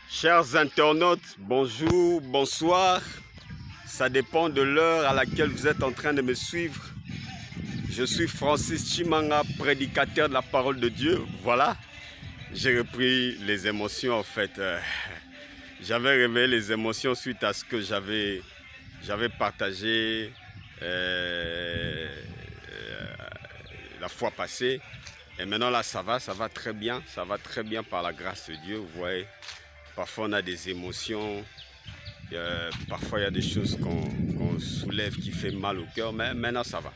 Chers internautes, bonjour, bonsoir. Ça dépend de l'heure à laquelle vous êtes en train de me suivre. Je suis Francis Chimanga, prédicateur de la parole de Dieu. Voilà, j'ai repris les émotions en fait. J'avais réveillé les émotions suite à ce que j'avais partagé la fois passée. Et maintenant là, ça va très bien. Ça va très bien par la grâce de Dieu, vous voyez. Parfois on a des émotions, parfois il y a des choses qu'on soulève qui fait mal au cœur, mais maintenant ça va.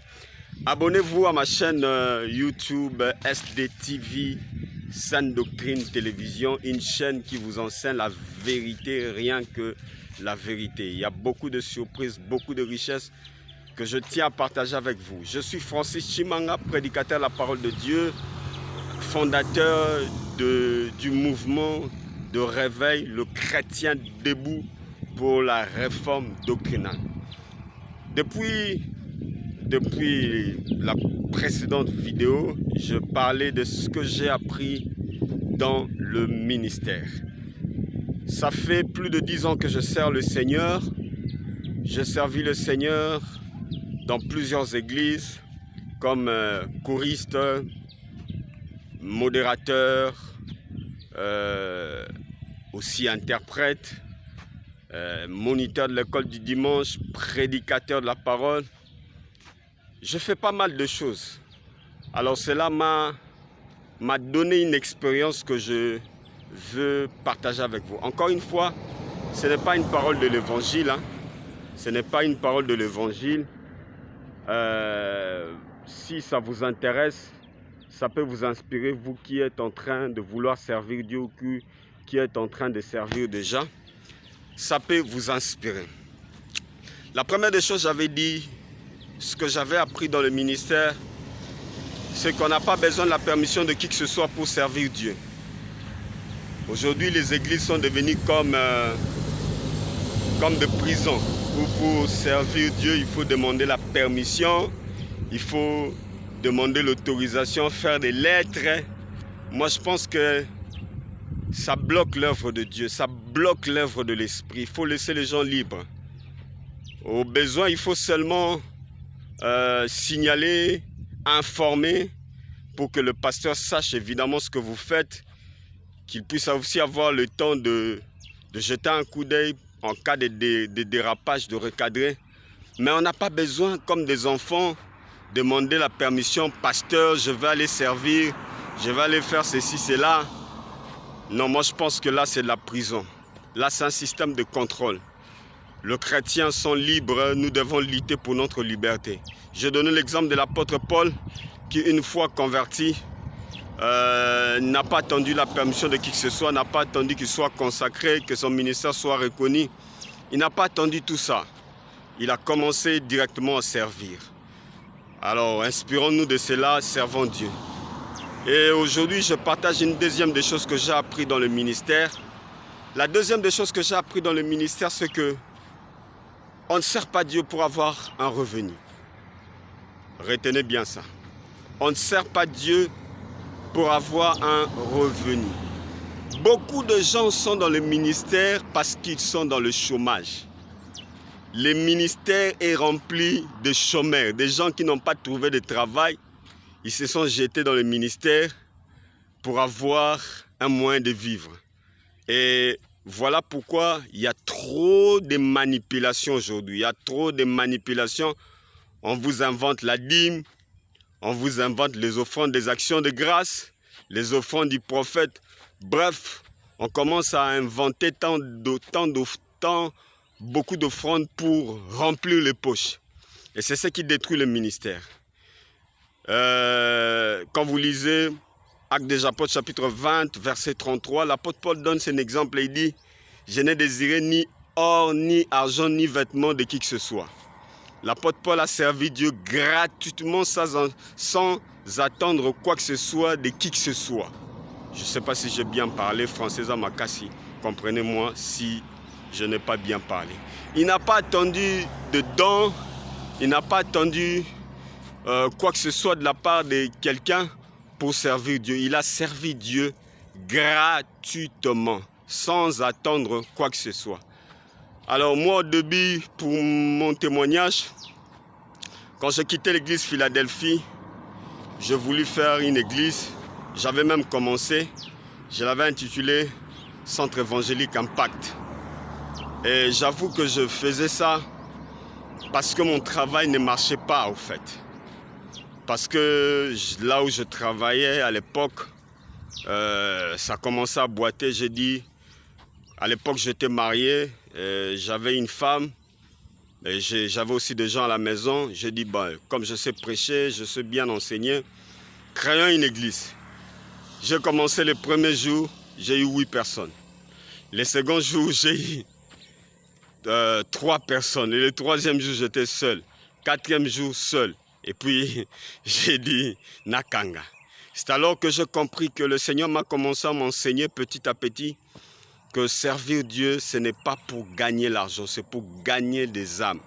Abonnez-vous à ma chaîne YouTube SDTV, Sainte Doctrine Télévision, une chaîne qui vous enseigne la vérité, rien que la vérité. Il y a beaucoup de surprises, beaucoup de richesses que je tiens à partager avec vous. Je suis Francis Chimanga, prédicateur de la parole de Dieu, fondateur du mouvement de réveil, le chrétien debout pour la réforme doctrinale. Depuis la précédente vidéo, je parlais de ce que j'ai appris dans le ministère. Ça fait plus de 10 ans que je sers le Seigneur. J'ai servi le Seigneur dans plusieurs églises comme choriste, modérateur, aussi interprète, moniteur de l'école du dimanche, prédicateur de la parole. Je fais pas mal de choses. Alors cela m'a donné une expérience que je veux partager avec vous. Encore une fois, ce n'est pas une parole de l'évangile. Hein. Ce n'est pas une parole de l'évangile. Si ça vous intéresse, ça peut vous inspirer, vous qui êtes en train de vouloir servir Dieu ou qui êtes en train de servir déjà. Ça peut vous inspirer. La première des choses, j'avais dit, ce que j'avais appris dans le ministère, c'est qu'on n'a pas besoin de la permission de qui que ce soit pour servir Dieu. Aujourd'hui, les églises sont devenues comme des prisons. Pour servir Dieu, il faut demander la permission, il faut demander l'autorisation, faire des lettres. Moi, je pense que ça bloque l'œuvre de Dieu, ça bloque l'œuvre de l'Esprit. Il faut laisser les gens libres. Au besoin, il faut seulement signaler, informer pour que le pasteur sache évidemment ce que vous faites, qu'il puisse aussi avoir le temps de jeter un coup d'œil en cas de dérapage, de recadrer. Mais on n'a pas besoin, comme des enfants, demander la permission. Pasteur, je vais aller servir, je vais aller faire ceci, cela. Non, moi je pense que là c'est de la prison. Là c'est un système de contrôle. Les chrétiens sont libres, nous devons lutter pour notre liberté. Je donne l'exemple de l'apôtre Paul qui, une fois converti, n'a pas attendu la permission de qui que ce soit, n'a pas attendu qu'il soit consacré, que son ministère soit reconnu. Il n'a pas attendu tout ça. Il a commencé directement à servir. Alors, inspirons-nous de cela, servons Dieu. Et aujourd'hui, je partage une deuxième des choses que j'ai appris dans le ministère. La deuxième des choses que j'ai appris dans le ministère, c'est que on ne sert pas Dieu pour avoir un revenu. Retenez bien ça. On ne sert pas Dieu pour avoir un revenu. Beaucoup de gens sont dans le ministère parce qu'ils sont dans le chômage. Le ministère est rempli de chômeurs, des gens qui n'ont pas trouvé de travail. Ils se sont jetés dans le ministère pour avoir un moyen de vivre. Et voilà pourquoi il y a trop de manipulations aujourd'hui. Il y a trop de manipulations. On vous invente la dîme, on vous invente les offrandes des actions de grâce, les offrandes du prophète. Bref, on commence à inventer beaucoup d'offrandes pour remplir les poches. Et c'est ce qui détruit le ministère. Quand vous lisez Actes des Apôtres chapitre 20, verset 33, l'apôtre Paul donne son exemple et il dit « Je n'ai désiré ni or, ni argent, ni vêtements de qui que ce soit. » L'apôtre Paul a servi Dieu gratuitement sans attendre quoi que ce soit de qui que ce soit. Je ne sais pas si j'ai bien parlé, français à Makassi. Comprenez-moi si je n'ai pas bien parlé. Il n'a pas attendu de dons, il n'a pas attendu quoi que ce soit de la part de quelqu'un pour servir Dieu. Il a servi Dieu gratuitement, sans attendre quoi que ce soit. Alors moi au début, pour mon témoignage, quand j'ai quitté l'église Philadelphie, j'ai voulu faire une église. J'avais même commencé, je l'avais intitulé Centre évangélique Impact. Et j'avoue que je faisais ça parce que mon travail ne marchait pas au fait. Parce que là où je travaillais à l'époque, ça commençait à boiter. J'ai dit, à l'époque j'étais marié, j'avais une femme, et j'avais aussi des gens à la maison. J'ai dit, bah, comme je sais prêcher, je sais bien enseigner, créons une église. J'ai commencé le premier jour, j'ai eu 8 personnes. Le second jour, j'ai eu 3 personnes. Et le troisième jour, j'étais seul. Quatrième jour, seul. Et puis, j'ai dit Nakanga. C'est alors que j'ai compris que le Seigneur m'a commencé à m'enseigner petit à petit que servir Dieu, ce n'est pas pour gagner l'argent, c'est pour gagner des âmes.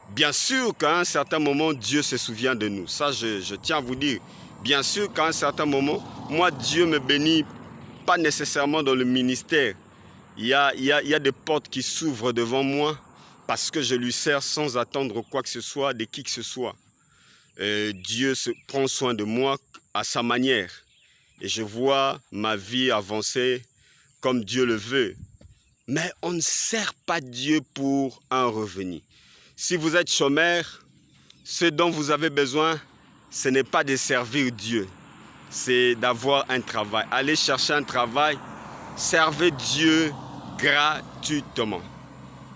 Bien sûr qu'à un certain moment, Dieu se souvient de nous. Ça, je tiens à vous dire. Bien sûr qu'à un certain moment, moi, Dieu me bénit pas nécessairement dans le ministère. Il y a des portes qui s'ouvrent devant moi parce que je lui sers sans attendre quoi que ce soit de qui que ce soit. Dieu prend soin de moi à sa manière. Et je vois ma vie avancer comme Dieu le veut. Mais on ne sert pas Dieu pour un revenu. Si vous êtes chômeur, ce dont vous avez besoin, ce n'est pas de servir Dieu. C'est d'avoir un travail. Allez chercher un travail. Servez Dieu gratuitement.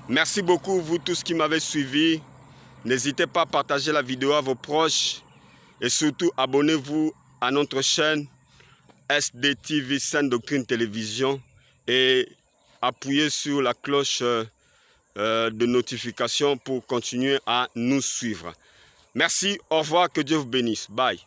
Merci beaucoup, vous tous qui m'avez suivi. N'hésitez pas à partager la vidéo à vos proches. Et surtout, abonnez-vous à notre chaîne SDTV, Sainte Doctrine Télévision. Et appuyez sur la cloche de notification pour continuer à nous suivre. Merci, au revoir, que Dieu vous bénisse. Bye.